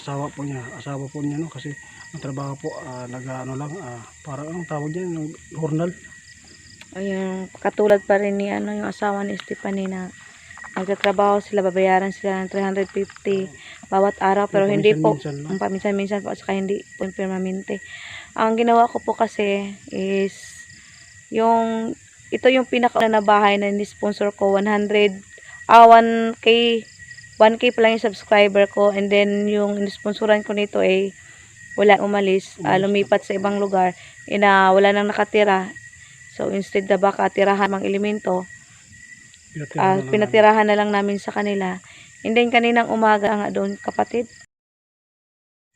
asawa po niya, no, kasi ang trabaho po nag-ano lang, parang anong tawag diyan, journal. Ayun, katulad pa rin ni yung asawa ni Stephanie na nagtatrabaho sila, babayaran sila ng 350 bawat araw, pero hindi po paminsan-minsan po, at saka hindi po permanente. Ang ginawa ko po kasi is ito yung pinakauna na bahay na ni-sponsor ko, 1K pa lang yung subscriber ko, and then yung in-sponsoran ko nito ay wala, umalis, lumipat sa ibang lugar, wala nang nakatira. So instead na baka tirahan mang elemento, pinatirahan na lang namin sa kanila. And then kaninang umaga nga doon kapatid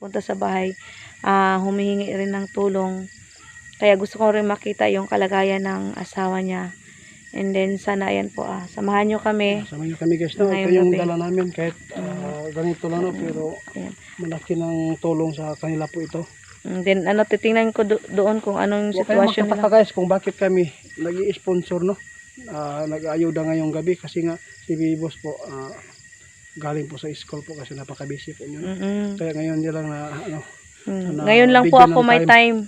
punta sa bahay, humihingi rin ng tulong. Kaya gusto ko rin makita yung kalagayan ng asawa niya. And then sana ayan po, samahan nyo kami. Samahan nyo kami guys, no? Ito yung dala namin kahit ganito lang, no? Pero malaki ng tulong sa kanila po ito. And then titingnan ko doon kung anong sitwasyon nila. Guys, kung bakit kami nag-i-sponsor, no? Nag-ayuda ngayong gabi kasi nga si Bibos po galing po sa school po kasi napaka-busy po niyo. Kaya ngayon niya lang na ngayon lang po ako may time.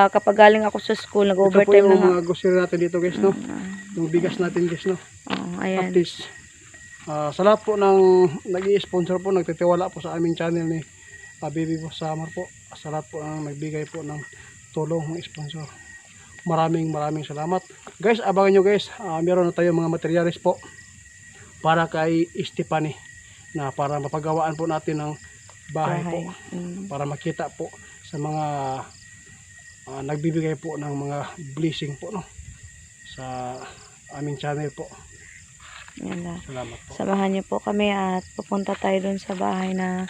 Kapag galing ako sa school, nag-overtime na nga. Ito po yung grocery natin dito guys, no? Yung bigas natin guys, no? Ayan. At least, sa lahat po ng nag-i-sponsor po, nagtitiwala po sa aming channel ni Baby Boss Summer po. Sa lahat po ang nagbigay po ng tulong ng sponsor. Maraming salamat. Guys, abangan nyo guys, meron na tayong mga materialis po para kay Stephanie na para mapagawaan po natin ng bahay po. Para makita po sa mga nagbibigay po ng mga blessing po, no, sa aming channel po. Salamat po. Samahan niyo po kami at pupunta tayo dun sa bahay na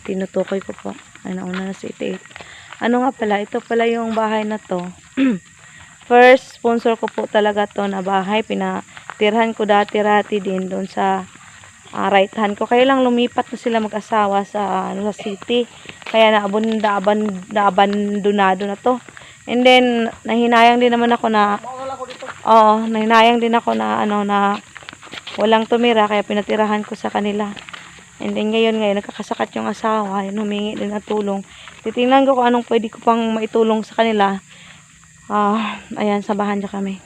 tinutukoy ko po. Nauna na si 88. Ano nga pala, ito pala yung bahay na to. First sponsor ko po talaga to na bahay. Pinatirhan ko dati din doon sa right hand ko. Kaya lang lumipat na sila mag-asawa sa city. Kaya naabandonado na to. And then nahinayang din naman ako na na walang tumira, kaya pinatirahan ko sa kanila. And then ngayon nagkakasakat yung asawa, humingi din ng tulong. Titingnan ko kung anong pwede ko pang maitulong sa kanila. Ayan, sabahan niyo kami.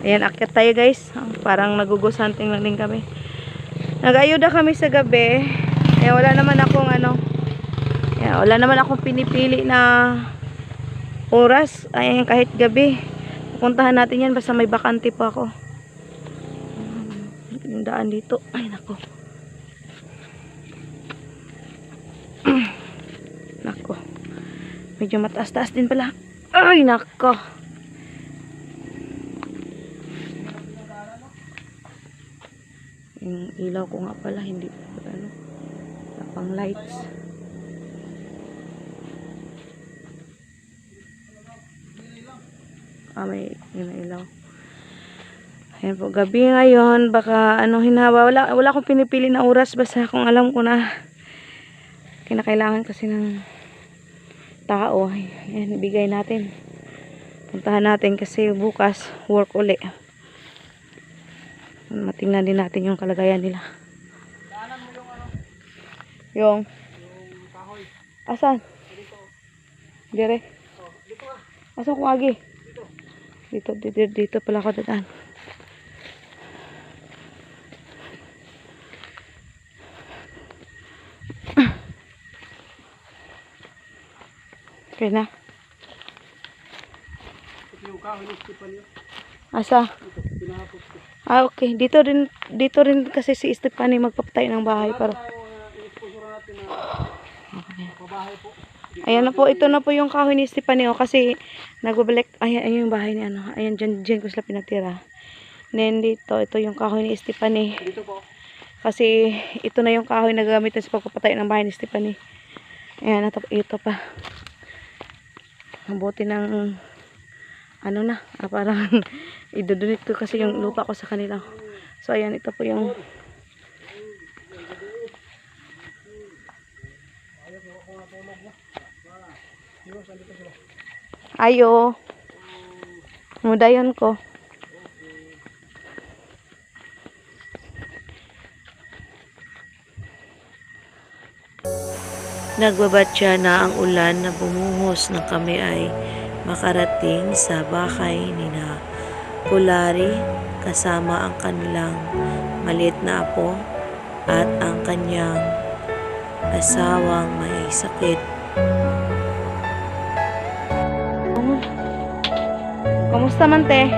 Ayan, akyat tayo guys. Parang nagugusanting lang din kami. Nag-ayuda kami sa gabi. Ayan, wala naman akong pinipili na oras. Ayan, kahit gabi. Puntahan natin yan basta may bakante pa ako. Yung daan dito. Ay, nako. Nako. Medyo mataas-taas din pala. Ay, nako. Yung ilaw ko nga pala hindi pang lights. May ilaw. Ayan po, gabi ngayon, baka hinawa, wala akong pinipili na oras, basta kung alam ko na kinakailangan kasi ng tao. Ayan, bigay natin. Puntahan natin kasi bukas work uli. Matingnan din natin yung kalagayan nila. Yung kahoy. Asan? Dire. Asan ko agi? Dito pala ako dadaan. Okay na. Yung kahoy ni Stephanie. Asa? Okay. Dito rin kasi si Stephanie magpapatay ng bahay para. Ayan na po, ito na po yung kahoy ni Stephanie kasi nagbabalik. Ayan yung bahay ni Ayan dyan ko sila pinatira. Then dito, ito yung kahoy ni Stephanie. Dito po. Kasi ito na yung kahoy na gagamitin sa pagpapatay ng bahay ni Stephanie. Ayan, ito pa. Mabuti ng parang idudunit ko kasi yung lupa ko sa kanila. So ayan, ito po yung ayo mudayon ko. Nagbabatya na ang ulan na bumuhos ng kami ay makarating sa bahay ni na Kulari kasama ang kanilang maliit na apo at ang kanyang asawang may sakit. Kamusta man te?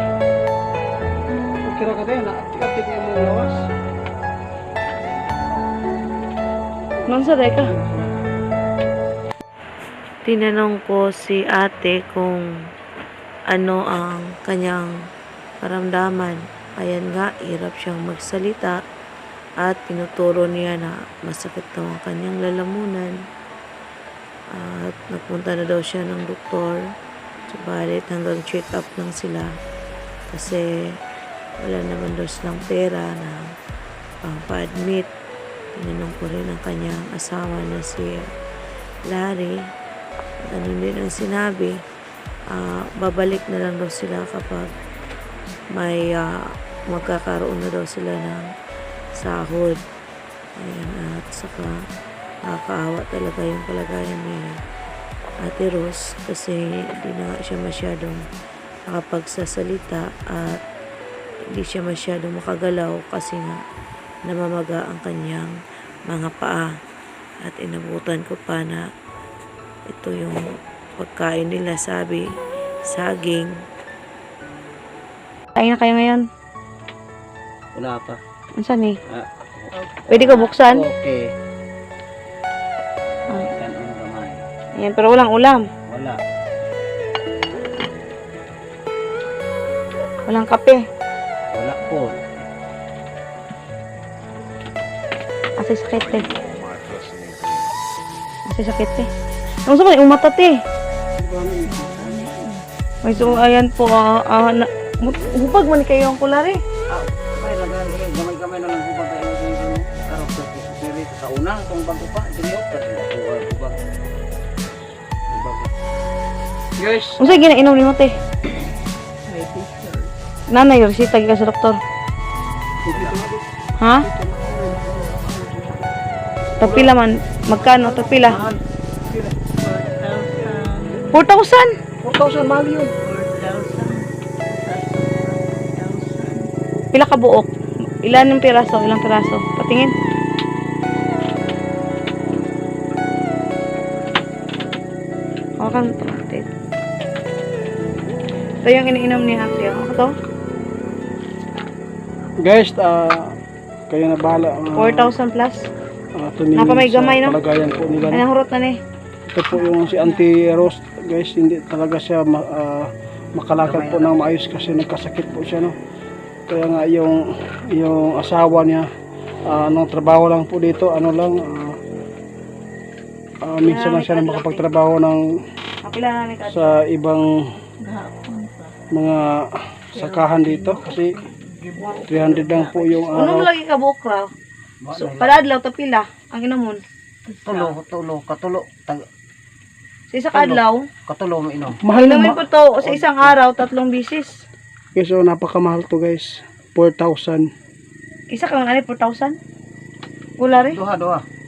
Kira ka tayo, na-uptik yung mga lawas. Nonsa day ka? Tinanong ko si ate kung ano ang kanyang karamdaman. Ayan nga, hirap siyang magsalita at tinuturo niya na masakit daw ang kanyang lalamunan. At nagpunta na daw siya ng doktor. Subalit hanggang check up lang sila kasi wala naman daw silang pera na pang-pa-admit. Tinanong ko rin ang kanyang asawa na si Larry. Ganun din ang sinabi. Babalik na lang daw sila kapag may magkakaroon na daw sila ng sahod. Ayan, at saka nakakaawa talaga yung kalagayan ni Ate Rose kasi hindi na nga siya masyadong nakapagsasalita at hindi siya masyadong makagalaw kasi nga namamaga ang kanyang mga paa. At inabutan ko pa na ito yung pagkain nila, sabi, saging. Kain na kayo ngayon? Wala pa. Ano saan eh? Ah, Pwede ko buksan? okay. Ah, Kanon gamay. ayan, pero walang ulam. Wala. Walang kape. Wala po. Asay sakit eh. Asay sakit eh. Ano sa mga umatat eh? May so, ayan po. Hupag man kayo ang Kulari. May lagay gamay-gamay na lang hubag kayo yung karot sa siri sa una kung bago pa diniyot kasi hubag. Guys, Ano sa ginainom ni mo te? Nanay, resita ka sa doktor. Ha? Tagpila man. Magkano? Tagpila? 4,000. 4,000 mahal yun. Pila ka buok? Ilan yung piraso? Ilang piraso? Patingin. Hawakan mo ito, ate. Ito yung iniinom ni ate. Ako to? Guys, kayo na bahala. 4,000 plus. Tumingin Napamay gamay, sa no? kalagayan po nila. Anong hurot na ni? Ito po yung si Auntie Rose, guys, hindi talaga siya makalakad po ng maayos kasi nagkasakit po siya, no. Kaya nga yung asawa niya nung trabaho lang po dito, ano lang minsan lang siya na makapagtrabaho ng Kapila na ni Kat. sa ibang mga sakahan dito kasi 300 lang po yung Ano mo araw. lagi ka buok raw? So, palaadlaw to pila ang inomon. Katulo Sa isa kadlaw, katulo mo inom. Mahal inumin naman. ko to sa isang araw 3 bisis. Okay, so napakamahal to, guys. 4,000. Isa kang ani 4,000? Wala rin. Duha.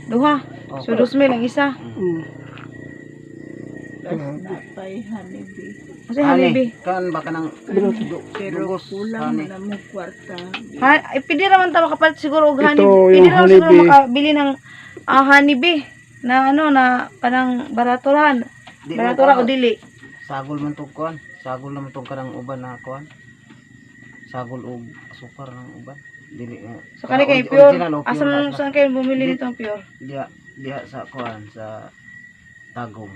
Duha. Oh. So 2,000 ang isa. Mm. Kasi hanibi. Kan baka nang Pero kulang na mo kwarta. Ha, pwede naman ta makapalit siguro og Ito hanibi. yung Pwede naman siguro hanibi. makabili ng hanibi na ano na kanang baraturan. Baratura o dili. sagol man tong kuan. Sagol naman tong kanang uban na kuan. Sagol og asukar ng uban. Dili. So kani kay pure. Asa saan kayo bumili nitong pure? Diha sa kuan sa Tagum.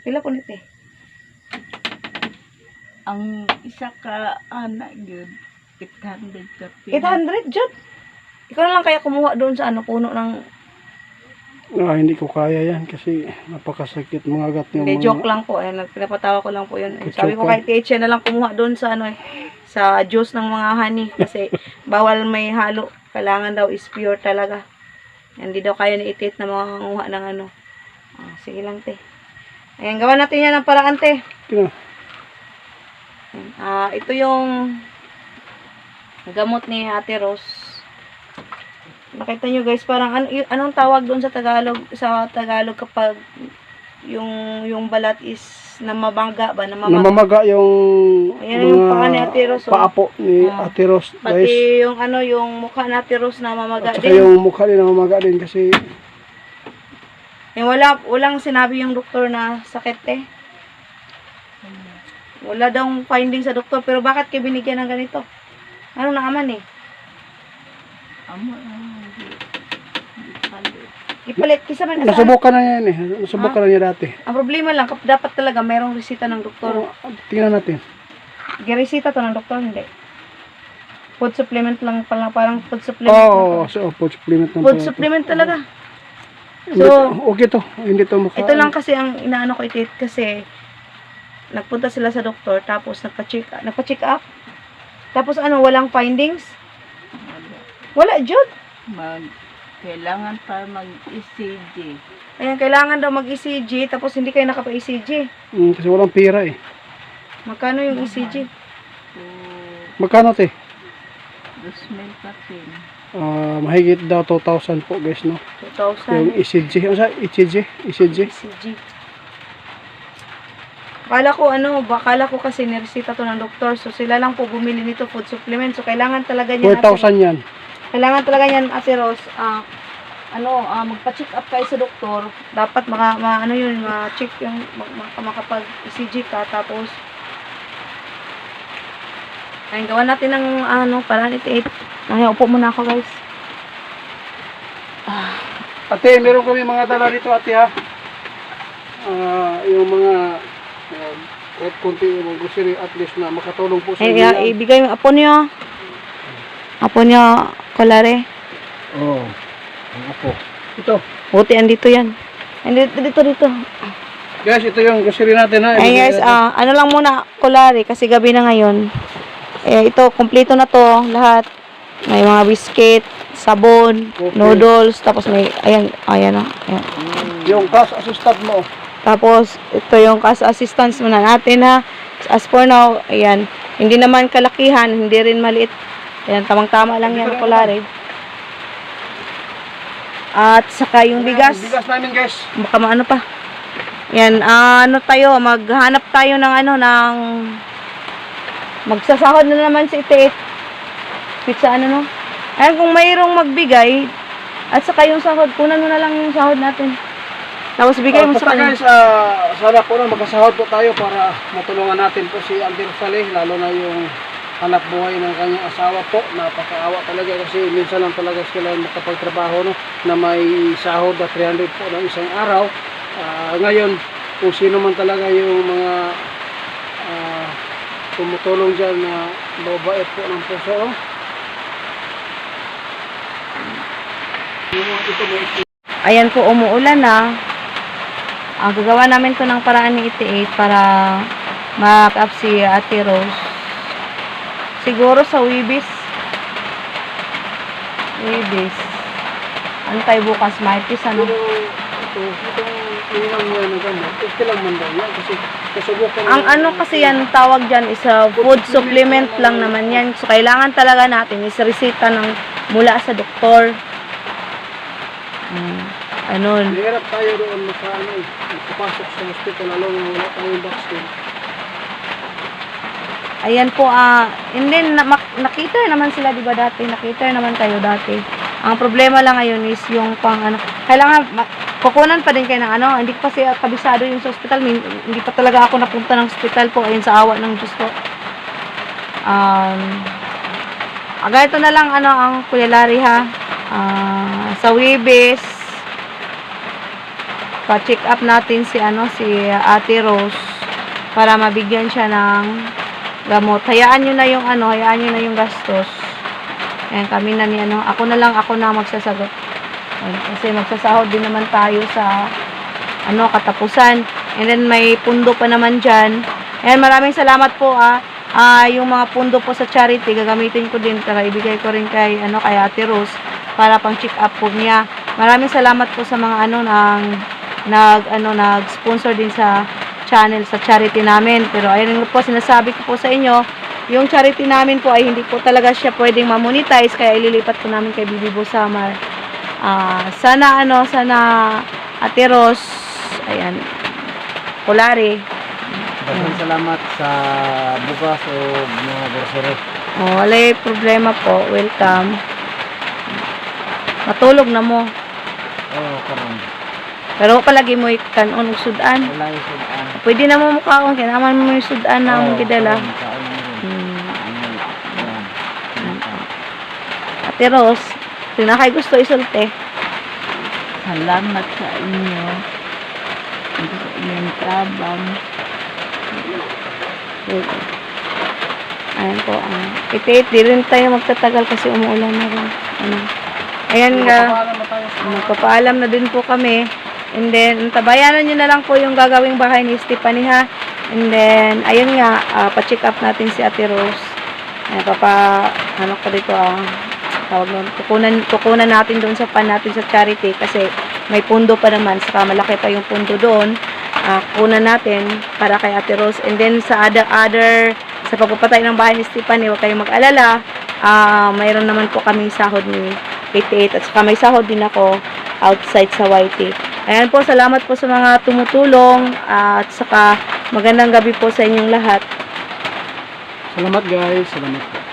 Pila po nito eh. Ang isa ka anak yun, 800 ka 800 jud. Ikaw na lang kaya kumuha doon sa ano puno ng Hindi ko kaya yan kasi napakasakit mga gat yung hindi, joke lang po. Ayan, pinapatawa ko lang po yun. Sabi ko kay Teacher na lang kumuha doon sa ano sa juice ng mga honey kasi bawal may halo. Kailangan daw is pure talaga. Hindi daw kaya ni itit na mangunguha ng ano. Sige lang, te. Ayan, gawa natin yan ng paraan, te. Kina. Ito yung gamot ni Ate Rose. nakita nyo guys, parang anong tawag doon sa Tagalog kapag yung balat is namamaga ba? Namamaga yung Ayan yung paa ni Ate Ros, oh. paa po ni Ate Ros, guys. Pati yung mukha ni Ate Ros namamaga At saka din. yung mukha din namamaga din kasi Walang sinabi yung doktor na sakit eh. Wala daw finding sa doktor, pero bakit kayo binigyan ng ganito? Ano naaman eh? Amo Ipalit, kisa man asahan. nasubukan na yan eh. Nasubukan na niya dati. Ang problema lang, dapat talaga mayroong resita ng doktor. Tingnan natin. Giresita to ng doktor, hindi. Food supplement lang pala, parang food supplement. lang Oh, pala. so food supplement lang Food pala ito. supplement talaga. Hindi, So, okay to. Hindi to maka... ito lang kasi ang inaano ko itit kasi nagpunta sila sa doktor tapos nagpa-check up. Tapos walang findings? Wala, Jud. Kailangan pa mag-ECG. Ayan, kailangan daw mag-ECG tapos hindi kayo nakapa-ECG. kasi walang pera eh. Magkano yung ECG? So, Magkano te? 2,000 pa rin. Mahigit daw 2,000 po guys, no? 2,000 Yung ECG. Ano sa ECG? ECG? ECG. Bakala ko kasi niresita to ng doktor. So sila lang po bumili nito food supplement. So kailangan talaga niyan 4,000 yan. Kailangan talaga niyan Ate Ros, magpa-check up kayo sa doktor. Dapat ma-check yung makapag-ECG ka tapos ayun, gawa natin ng paraan ito. Ay, upo muna ako, guys. Ate, meron kami mga dala dito ate ha. Yung mga kahit kunti yung grocery at least na makatulong po sa inyo. Ibigay yung apo niyo. Apo niyo, Kolare. Oo. Ang apo. Ito. Buti, andito yan. Dito. Guys, ito yung grocery natin ha. Ay guys, ano lang muna, Kolare, kasi gabi na ngayon. Ito, kompleto na to, lahat. May mga biscuit, sabon, Okay. noodles, tapos may, ayan. Yung cash assistant mo. Tapos, ito yung cash assistance muna natin ha. As for now, ayan, hindi naman kalakihan, hindi rin maliit. Ayan, tamang-tama lang yan, Kolare. At saka yung bigas. Bigas namin guys. Baka maano pa. Yan, maghanap tayo ng magsasahod na naman si Ite. Pizza no? Ayan, kung mayroong magbigay, at saka yung sahod, kunan mo na lang yung sahod natin. Tapos bigay mo sa kanya. Guys, sana po na magkasahod po tayo para matulungan natin po si Auntie Rosalie, lalo na yung hanap buhay ng kanyang asawa po. Napakaawa talaga kasi minsan lang talaga sila makapagtrabaho, no, na may sahod na 300 po ng isang araw. Ngayon, kung sino man talaga yung mga tumutulong dyan na mabait po ng puso, no? Ayan po, umuulan na. Gagawa namin to ng paraan ni Ite para ma-up si Ate Rose. Siguro sa Wibis. Antay bukas, Martes, ano? Itong ilang yan na gamot, okay lang man daw yan kasi kasubukan. Ang kasi yan, tawag dyan is food supplement lang naman yan. So, kailangan talaga natin is resita mula sa doktor. Hirap tayo doon makapasok sa hospital lalo na wala tayong vaccine. Ayan po, and then, nakita naman sila, di ba dati? Nakita naman tayo dati. Ang problema lang ngayon is yung kailangan, kukunan pa din kayo ng hindi ko kasi kabisado yung sa hospital. Hindi pa talaga ako napunta ng hospital po, ayun sa awa ng Diyos po. Ganito na lang, ang Kuya Larry ha. Sa Wibis, pa-check up natin si Ate Rose para mabigyan siya ng gamot. Hayaan nyo na yung gastos. Ayan, kami na ako na magsasagot. Ayan, kasi magsasahod din naman tayo sa katapusan. And then may pundo pa naman dyan. Ayan, maraming salamat po yung mga pundo po sa charity, gagamitin ko din para ibigay ko rin kay Ate Rose para pang check up po niya. Maraming salamat po sa mga nag-sponsor din sa channel, sa charity namin. Pero ayun po, sinasabi ko po sa inyo, yung charity namin po ay hindi po talaga siya pwedeng ma-monetize, kaya ililipat po namin kay Bibi Samar. Sana Ate Ros, ayan, Kulari. Daghang salamat sa bugas o mga grocery. Walay problema po, welcome. Matulog na mo. Karon. Pero palagi mo kanon og sudan. Wala yung sudan. Pwede na mo mukaon, kinaman mo yung sudan na mong gidala. Ate Ros, tinakay gusto isulti. Salamat sa inyo. Sa inyong tabang. Ayan po. Iti, di rin tayo magtatagal kasi umuulan na rin. Ayan nga. Magpapaalam na din po kami. And then, tabayanan nyo na lang po yung gagawing bahay ni Stephanie ha. And then, ayun nga, pa-check up natin si Ate Rose. Ayan, ko dito tawag nun, kukunan natin doon sa pan natin sa charity kasi may pundo pa naman, saka malaki pa yung pundo doon. Kunan natin para kay Ate Rose. And then, sa sa pagpapatay ng bahay ni Stephanie, huwag kayong mag-alala. Mayroon naman po kaming sahod ni 88 at saka may sahod din ako outside sa YT. Ayan po, salamat po sa mga tumutulong at saka magandang gabi po sa inyong lahat. Salamat guys. Salamat po.